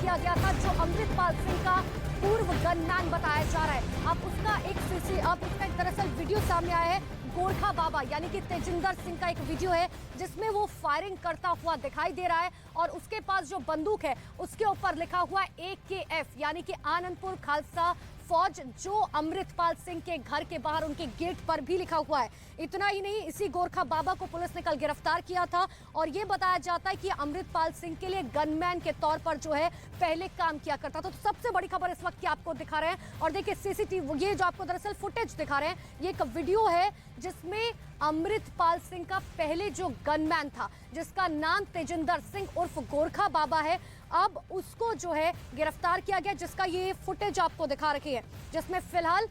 किया गया था, जो अमृतपाल सिंह का पूर्व गनमैन बताया जा रहा है। अब उसका एक दरअसल वीडियो सामने आया है। गोरखा बाबा यानी कि तेजिंदर सिंह का एक वीडियो है जिसमें वो फायरिंग करता हुआ दिखाई दे रहा है और उसके पास जो बंदूक है उसके ऊपर लिखा हुआ है AKF यानी कि आनंदपुर खालसा फौज, जो अमृतपाल सिंह के घर के बाहर उनके गेट पर भी लिखा हुआ है। इतना ही नहीं, इसी गोरखा बाबा को पुलिस ने कल गिरफ्तार किया था और ये बताया जाता है कि अमृतपाल सिंह के लिए गनमैन के तौर पर जो है पहले काम किया करता था। तो सबसे बड़ी खबर इस वक्त की आपको दिखा रहे हैं और देखिए सीसीटीवी, ये जो आपको दरअसल फुटेज दिखा रहे हैं, ये एक वीडियो है जिसमें अमृतपाल सिंह का पहले जो गनमैन था जिसका नाम तेजिंदर सिंह उर्फ गोरखा बाबा है, अब उसको जो है गिरफ्तार किया गया, जिसका ये फुटेज आपको दिखा रखी है जिसमें फिलहाल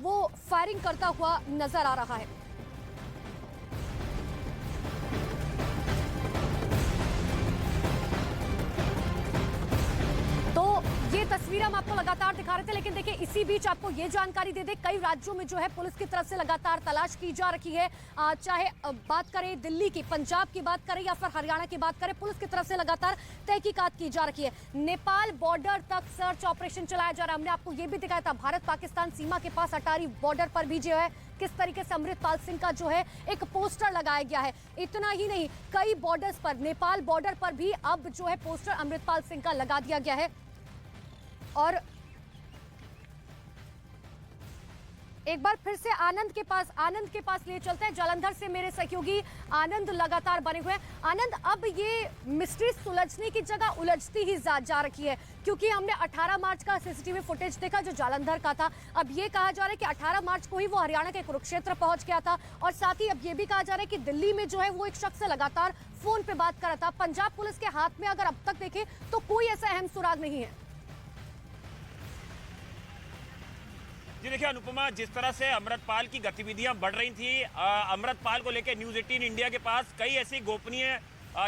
वो फायरिंग करता हुआ नजर आ रहा है। तो ये तस्वीर हम आपको लगातार दिखा रहे थे, लेकिन देखिए इसी बीच आपको ये जानकारी दे दे, कई राज्यों में जो है पुलिस की तरफ से लगातार तलाश की जा रही है। चाहे बात करें दिल्ली की, पंजाब की बात करें या फिर हरियाणा की बात करें, पुलिस की तरफ से लगातार तहकीकात की जा रही है। नेपाल बॉर्डर तक सर्च ऑपरेशन चलाया जा रहा है। हमने आपको ये भी दिखाया था भारत पाकिस्तान सीमा के पास अटारी बॉर्डर पर भी जो है किस तरीके से अमृतपाल सिंह का जो है एक पोस्टर लगाया गया है। इतना ही नहीं, कई बॉर्डर्स पर, नेपाल बॉर्डर पर भी अब जो है पोस्टर अमृतपाल सिंह का लगा दिया गया है। और एक बार फिर से आनंद के पास ले चलते हैं। जालंधर से मेरे सहयोगी आनंद लगातार बने हुए हैं। आनंद, अब ये मिस्ट्री सुलझने की जगह उलझती ही जा रही है, क्योंकि हमने 18 मार्च का सीसीटीवी फुटेज देखा जो जालंधर का था। अब ये कहा जा रहा है कि 18 मार्च को ही वो हरियाणा के कुरुक्षेत्र पहुंच गया था और साथ ही अब ये भी कहा जा रहा है कि दिल्ली में जो है वो एक शख्स से लगातार फोन पे बात कर रहा था। पंजाब पुलिस के हाथ में अगर अब तक देखें तो कोई ऐसा अहम सुराग नहीं है। जी देखिए अनुपमा, जिस तरह से अमृतपाल की गतिविधियां बढ़ रही थी, अमृतपाल को लेकर न्यूज़ 18 इंडिया के पास कई ऐसी गोपनीय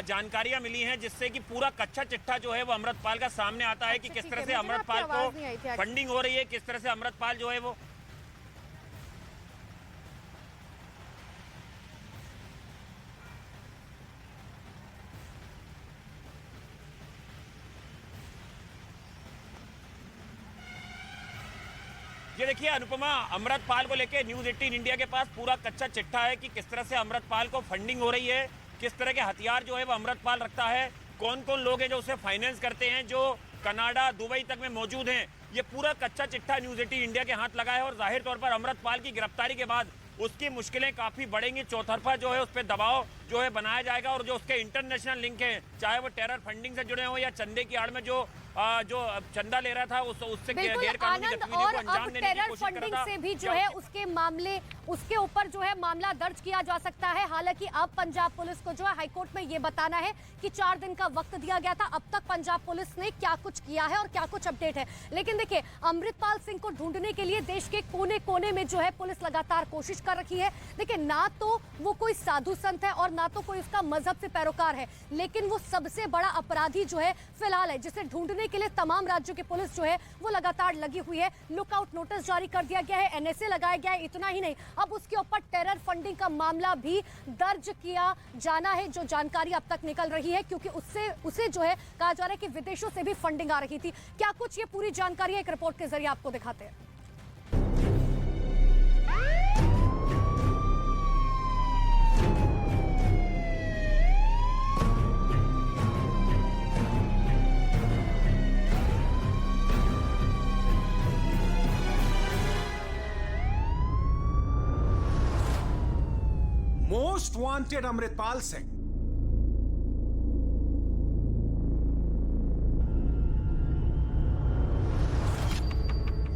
जानकारियां मिली हैं जिससे कि पूरा कच्चा चिट्ठा जो है वो अमृतपाल का सामने आता है कि किस तरह से अमृतपाल को फंडिंग हो रही है, किस तरह से अमृतपाल जो है वो ये देखिए अनुपमा, अमृतपाल को लेकर न्यूज़ 18 इंडिया के पास पूरा कच्चा चिट्ठा है कि किस तरह से अमृतपाल को फंडिंग हो रही है, किस तरह के हथियार जो है वो अमृतपाल रखता है, कौन कौन लोग हैं जो उसे फाइनेंस करते हैं, जो कनाडा दुबई तक में मौजूद हैं। ये पूरा कच्चा चिट्ठा न्यूज़ 18 इंडिया के हाथ लगा है और जाहिर तौर पर अमृतपाल की गिरफ्तारी के बाद उसकी मुश्किलें काफी बढ़ेंगी। चौतरफा जो है उस पर दबाव जो है बनाया जाएगा और जो उसके इंटरनेशनल लिंक है, चाहे वो टेरर फंडिंग से जुड़े हो या चंदे की आड़ में जो चंदा ले रहा था उससे गैर कानूनी गतिविधियों को अंजाम देने की कोशिश कर रहा था। से भी जो है उसके ऊपर जो है मामला दर्ज किया जा सकता है। हालांकि अब पंजाब पुलिस को जो है हाईकोर्ट में ये बताना है कि 4 दिन का वक्त दिया गया था, अब तक पंजाब पुलिस ने क्या कुछ किया है और क्या कुछ अपडेट है। लेकिन देखिए, अमृतपाल सिंह को ढूंढने के लिए देश के कोने कोने में जो है पुलिस लगातार कोशिश कर रही है। देखिए, ना तो वो कोई साधु संत है और ना तो कोई उसका मजहब से पैरोकार है, लेकिन वो सबसे बड़ा अपराधी जो है फिलहाल है, जिसे ढूंढने के लिए तमाम राज्यों की पुलिस जो है वो लगातार लगी हुई है। लुकआउट नोटिस जारी कर दिया गया है, NSA लगाया गया है। इतना ही नहीं, अब उसके ऊपर टेरर फंडिंग का मामला भी दर्ज किया जाना है, जो जानकारी अब तक निकल रही है, क्योंकि उसे जो है कहा जा रहा है कि विदेशों से भी फंडिंग आ रही थी। क्या कुछ ये पूरी जानकारी एक रिपोर्ट के जरिए आपको दिखाते हैं। मोस्ट वांटेड अमृतपाल सिंह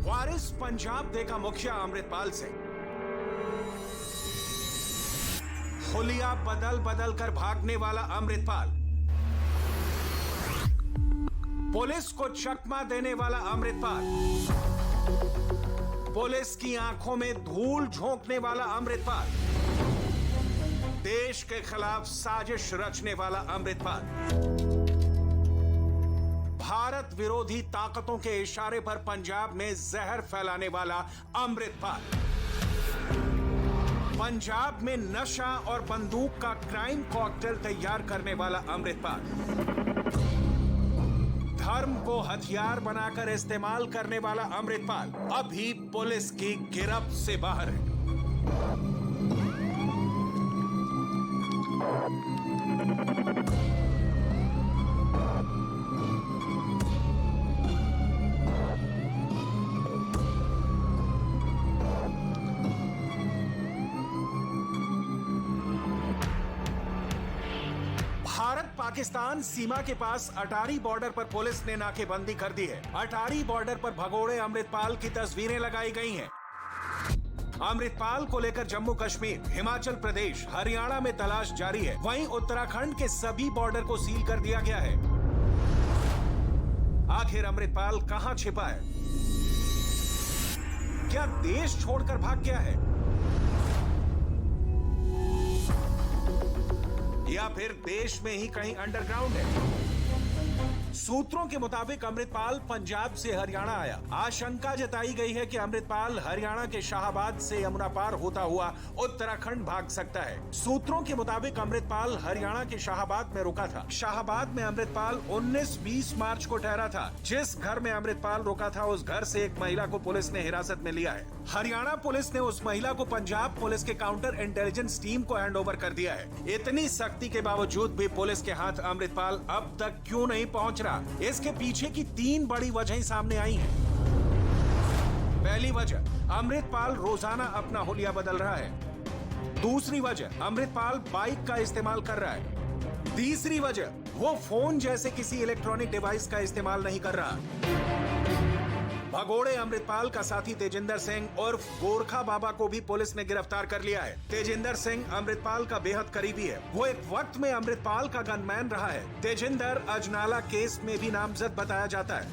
वारिस पंजाब दे का मुखिया अमृतपाल सिंह हुलिया बदल बदल कर भागने वाला अमृतपाल, पुलिस को चकमा देने वाला अमृतपाल, पुलिस की आंखों में धूल झोंकने वाला अमृतपाल, देश के खिलाफ साजिश रचने वाला अमृतपाल, भारत विरोधी ताकतों के इशारे पर पंजाब में जहर फैलाने वाला अमृतपाल, पंजाब में नशा और बंदूक का क्राइम कॉकटेल तैयार करने वाला अमृतपाल, धर्म को हथियार बनाकर इस्तेमाल करने वाला अमृतपाल अभी पुलिस की गिरफ्त से बाहर है। भारत पाकिस्तान सीमा के पास अटारी बॉर्डर पर पुलिस ने नाकेबंदी कर दी है। अटारी बॉर्डर पर भगोड़े अमृतपाल की तस्वीरें लगाई गई हैं। अमृतपाल को लेकर जम्मू कश्मीर, हिमाचल प्रदेश, हरियाणा में तलाश जारी है। वहीं उत्तराखंड के सभी बॉर्डर को सील कर दिया गया है। आखिर अमृतपाल कहां छिपा है? क्या देश छोड़कर भाग गया है या फिर देश में ही कहीं अंडरग्राउंड है? सूत्रों के मुताबिक अमृतपाल पंजाब से हरियाणा आया। आशंका जताई गई है कि अमृतपाल हरियाणा के शाहबाद से यमुना पार होता हुआ उत्तराखंड भाग सकता है। सूत्रों के मुताबिक अमृतपाल हरियाणा के शाहबाद में रुका था। शाहबाद में अमृतपाल 19-20 मार्च को ठहरा था। जिस घर में अमृतपाल रुका था उस घर से एक महिला को पुलिस ने हिरासत में लिया है। हरियाणा पुलिस ने उस महिला को पंजाब पुलिस के काउंटर इंटेलिजेंस टीम को हैंडओवर कर दिया है। इतनी सख्ती के बावजूद भी पुलिस के हाथ अमृतपाल अब तक क्यों नहीं पहुंच रहा? इसके पीछे की 3 बड़ी वजहें सामने आई हैं। पहली वजह, अमृतपाल रोजाना अपना हुलिया बदल रहा है। दूसरी वजह, अमृतपाल बाइक का इस्तेमाल कर रहा है। तीसरी वजह, वो फोन जैसे किसी इलेक्ट्रॉनिक डिवाइस का इस्तेमाल नहीं कर रहा। भगोड़े अमृतपाल का साथी तेजिंदर सिंह उर्फ गोरखा बाबा को भी पुलिस ने गिरफ्तार कर लिया है। तेजिंदर सिंह अमृतपाल का बेहद करीबी है। वो एक वक्त में अमृतपाल का गनमैन रहा है। तेजिंदर अजनाला केस में भी नामजद बताया जाता है।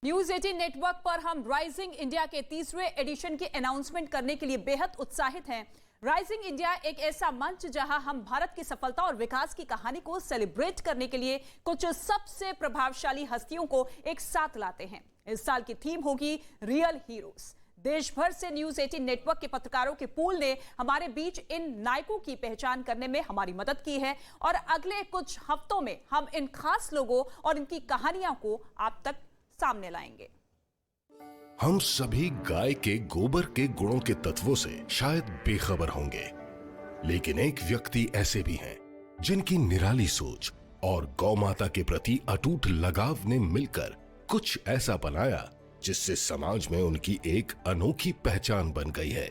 न्यूज 18 नेटवर्क पर हम राइजिंग इंडिया के 30वें एडिशन की अनाउंसमेंट करने के लिए बेहद उत्साहित हैं। राइजिंग इंडिया एक ऐसा मंच जहां हम भारत की सफलता और विकास की कहानी को सेलिब्रेट करने के लिए कुछ सबसे प्रभावशाली हस्तियों को एक साथ लाते हैं। इस साल की थीम होगी रियल हीरोज। देश भर से न्यूज 18 नेटवर्क के पत्रकारों के पूल ने हमारे बीच इन नायकों की पहचान करने में हमारी मदद की है और अगले कुछ हफ्तों में हम इन खास लोगों और इनकी कहानियों को आप तक सामने लाएंगे। हम सभी गाय के गोबर के गुणों के तत्वों से शायद बेखबर होंगे, लेकिन एक व्यक्ति ऐसे भी हैं जिनकी निराली सोच और गौ माता के प्रति अटूट लगाव ने मिलकर कुछ ऐसा बनाया जिससे समाज में उनकी एक अनोखी पहचान बन गई है।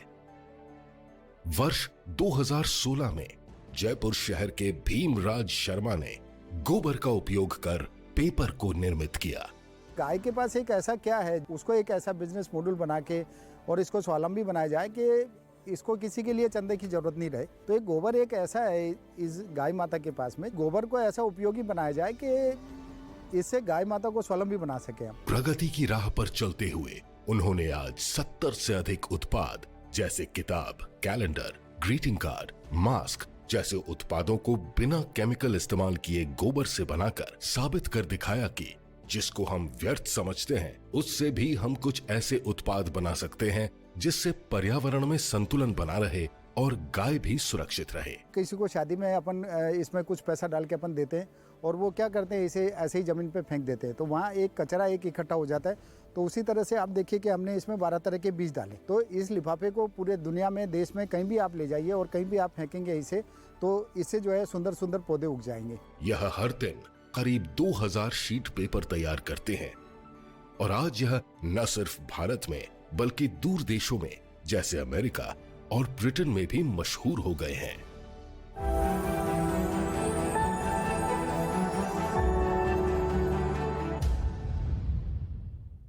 वर्ष 2016 में जयपुर शहर के भीमराज शर्मा ने गोबर का उपयोग कर पेपर को निर्मित किया। गाय के पास एक ऐसा क्या है, उसको एक ऐसा बिजनेस मॉडल बना के और इसको स्वावलंबी बनाया जाए कि इसको किसी के लिए चंदे की जरूरत नहीं रहे। तो एक गोबर एक ऐसा है इस गाय माता के पास में, गोबर को ऐसा उपयोगी बनाया जाए कि इससे गाय माता को स्वावलंबी बना सके हम। प्रगति की राह पर चलते हुए उन्होंने आज 70 से अधिक उत्पाद जैसे किताब, कैलेंडर, ग्रीटिंग कार्ड, मास्क जैसे उत्पादों को बिना केमिकल इस्तेमाल किए गोबर से बनाकर साबित कर दिखाया कि जिसको हम व्यर्थ समझते हैं उससे भी हम कुछ ऐसे उत्पाद बना सकते हैं जिससे पर्यावरण में संतुलन बना रहे और गाय भी सुरक्षित रहे। किसी को शादी में अपन इसमें कुछ पैसा डाल के अपन देते हैं और वो क्या करते हैं, इसे ऐसे ही जमीन पे फेंक देते हैं, तो वहाँ एक कचरा एक इकट्ठा हो जाता है। तो उसी तरह से आप देखिए कि हमने इसमें 12 तरह के बीज डाले। तो इस लिफाफे को पूरे दुनिया में, देश में कहीं भी आप ले जाइए और कहीं भी आप फेंकेंगे इसे, तो इससे जो है सुंदर सुंदर पौधे उग जाएंगे। यह हर दिन करीब 2000 शीट पेपर तैयार करते हैं और आज यह न सिर्फ भारत में बल्कि दूर देशों में जैसे अमेरिका और ब्रिटेन में भी मशहूर हो गए हैं।